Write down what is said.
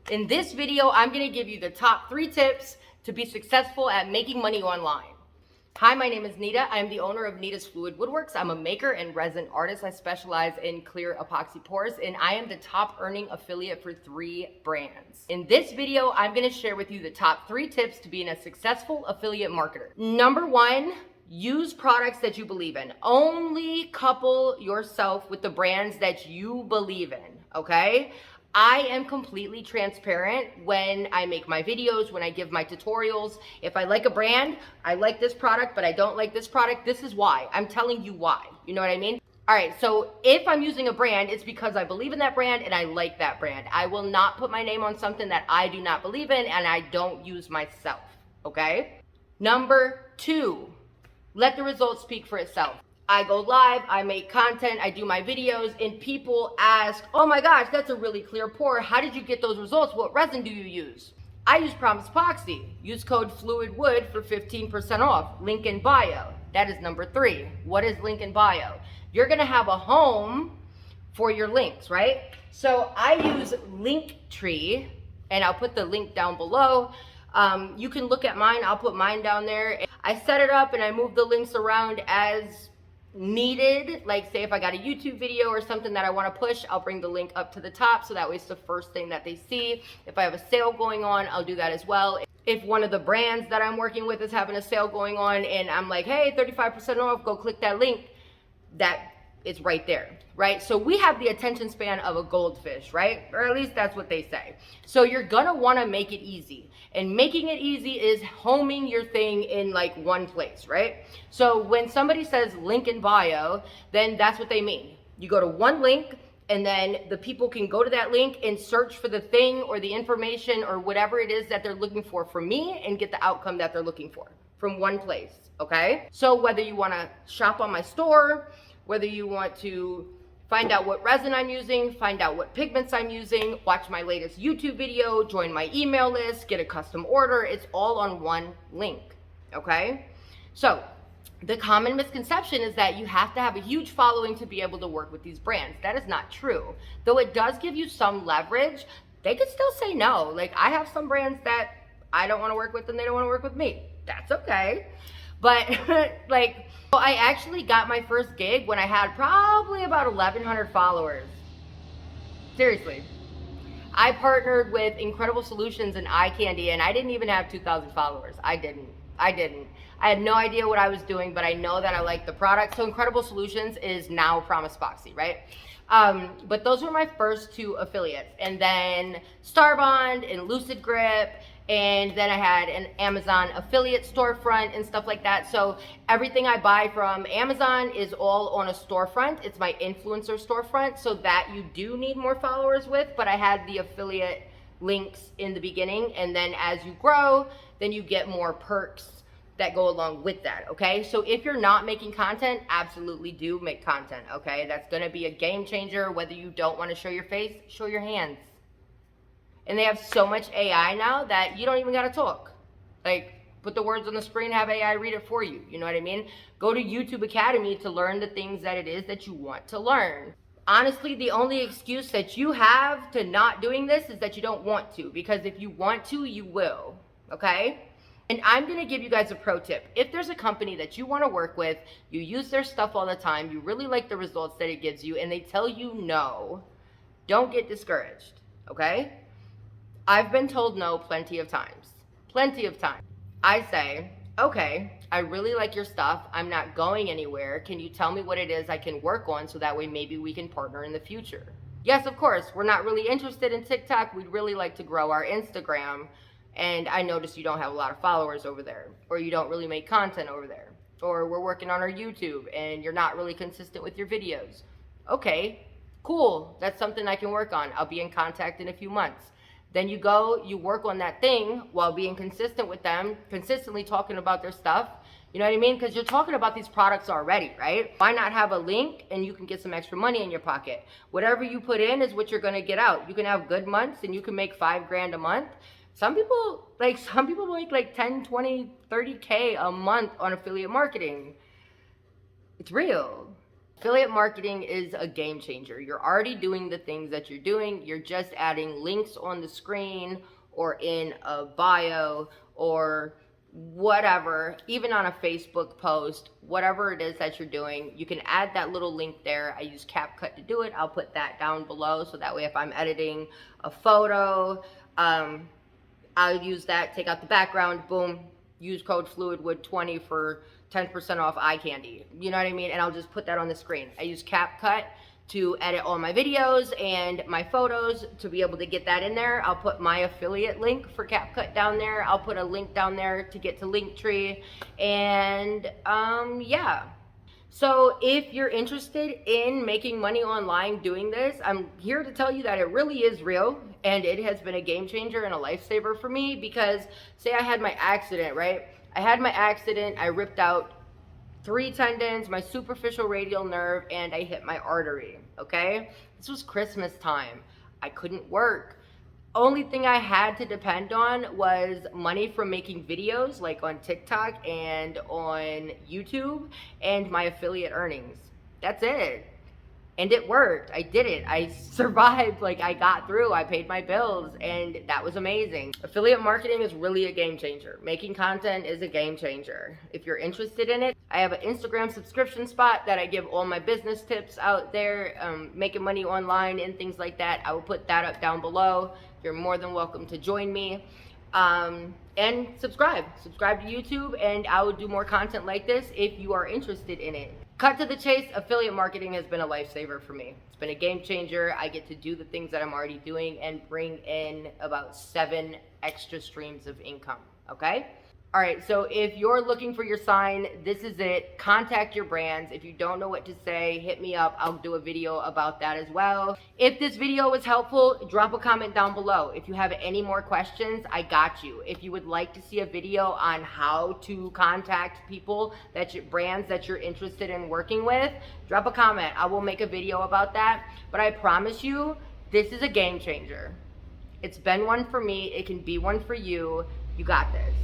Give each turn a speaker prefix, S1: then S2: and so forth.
S1: In this video, I'm gonna give you the top 3 tips to be successful at making money online. Hi, my name is Nita. I'm the owner of Nita's Fluid Woodworks. I'm a maker and resin artist. I specialize in clear epoxy pours, and I am the top earning affiliate for 3 brands. In this video, I'm gonna share with you the top 3 tips to being a successful affiliate marketer. Number 1, use products that you believe in. Only couple yourself with the brands that you believe in, okay? I am completely transparent when I make my videos, when I give my tutorials. If I like a brand, I like this product, but I don't like this product, this is why. I'm telling you why. You know what I mean? All right, so if I'm using a brand, it's because I believe in that brand and I like that brand. I will not put my name on something that I do not believe in and I don't use myself, okay? Number 2, let the results speak for itself. I go live, I make content, I do my videos, and people ask, oh my gosh, that's a really clear pour. How did you get those results? What resin do you use? I use Promise Epoxy. Use code FLUIDWOOD for 15% off. Link in bio. That is number 3. What is link in bio? You're gonna have a home for your links, right? So I use Linktree, and I'll put the link down below. You can look at mine, I'll put mine down there. I set it up and I move the links around as needed. Like say if I got a YouTube video or something that I want to push, I'll bring the link up to the top so that way it's the first thing that they see. If I have a sale going on, I'll do that as well. If one of the brands that I'm working with is having a sale going on and I'm like, hey, 35% off, go click that link, that is right there, right? So we have the attention span of a goldfish, right? Or at least that's what they say. So you're gonna wanna make it easy. And making it easy is homing your thing in like one place, right? So when somebody says link in bio, then that's what they mean. You go to one link and then the people can go to that link and search for the thing or the information or whatever it is that they're looking for from me and get the outcome that they're looking for from one place, okay? So whether you wanna shop on my store, whether you want to find out what resin I'm using, find out what pigments I'm using, watch my latest YouTube video, join my email list, get a custom order, it's all on one link, okay? So the common misconception is that you have to have a huge following to be able to work with these brands. That is not true. Though it does give you some leverage, they could still say no. Like I have some brands that I don't wanna work with and they don't wanna work with me. That's okay. But like, I actually got my first gig when I had probably about 1,100 followers. Seriously. I partnered with Incredible Solutions and Eye Candy and I didn't even have 2,000 followers. I didn't. I had no idea what I was doing, but I know that I like the product. So Incredible Solutions is now Promise Epoxy, right? But those were my first 2 affiliates. And then Starbond and Lucid Grip, and then I had an Amazon affiliate storefront and stuff like that. So everything I buy from Amazon is all on a storefront. It's my influencer storefront, so that you do need more followers with, but I had the affiliate links in the beginning, and then as you grow, then you get more perks that go along with that, okay? So if you're not making content, absolutely do make content, okay? That's gonna be a game changer. Whether you don't wanna show your face, show your hands. And they have so much AI now that you don't even gotta talk. Like, put the words on the screen, have AI read it for you. You know what I mean? Go to YouTube Academy to learn the things that it is that you want to learn. Honestly, the only excuse that you have to not doing this is that you don't want to. Because if you want to, you will, okay? And I'm gonna give you guys a pro tip. If there's a company that you wanna work with, you use their stuff all the time, you really like the results that it gives you, and they tell you no, don't get discouraged, okay? I've been told no plenty of times. Plenty of times. I say, okay, I really like your stuff. I'm not going anywhere. Can you tell me what it is I can work on so that way maybe we can partner in the future? Yes, of course. We're not really interested in TikTok. We'd really like to grow our Instagram. And I noticed you don't have a lot of followers over there, or you don't really make content over there, or we're working on our YouTube and you're not really consistent with your videos. Okay, cool. That's something I can work on. I'll be in contact in a few months. Then you go, you work on that thing while being consistent with them, consistently talking about their stuff. You know what I mean? Because you're talking about these products already, right? Why not have a link and you can get some extra money in your pocket? Whatever you put in is what you're going to get out. You can have good months and you can make $5,000 a month. Some people make like 10, 20, 30K a month on affiliate marketing. It's real. Affiliate marketing is a game changer. You're already doing the things that you're doing. You're just adding links on the screen or in a bio or whatever, even on a Facebook post, whatever it is that you're doing, you can add that little link there. I use CapCut to do it. I'll put that down below so that way if I'm editing a photo, I'll use that, take out the background, boom, use code FluidWood20 for 10% off eye candy. You know what I mean? And I'll just put that on the screen. I use CapCut to edit all my videos and my photos to be able to get that in there. I'll put my affiliate link for CapCut down there. I'll put a link down there to get to Linktree. And yeah. So if you're interested in making money online doing this, I'm here to tell you that it really is real and it has been a game changer and a lifesaver for me because say I had my accident, right? I had my accident, I ripped out 3 tendons, my superficial radial nerve, and I hit my artery, okay? This was Christmas time. I couldn't work. Only thing I had to depend on was money from making videos like on TikTok and on YouTube and my affiliate earnings. That's it. And it worked. I did it. I survived. Like I got through. I paid my bills and that was amazing. Affiliate marketing is really a game changer. Making content is a game changer. If you're interested in it, I have an Instagram subscription spot that I give all my business tips out there, making money online and things like that. I will put that up down below. You're more than welcome to join me. And subscribe to YouTube and I will do more content like this if you are interested in it. Cut to the chase, affiliate marketing has been a lifesaver for me. It's been a game changer. I get to do the things that I'm already doing and bring in about 7 extra streams of income, okay? All right, so if you're looking for your sign, this is it. Contact your brands. If you don't know what to say, hit me up. I'll do a video about that as well. If this video was helpful, drop a comment down below. If you have any more questions, I got you. If you would like to see a video on how to contact people, brands that you're interested in working with, drop a comment. I will make a video about that. But I promise you, this is a game changer. It's been one for me. It can be one for you. You got this.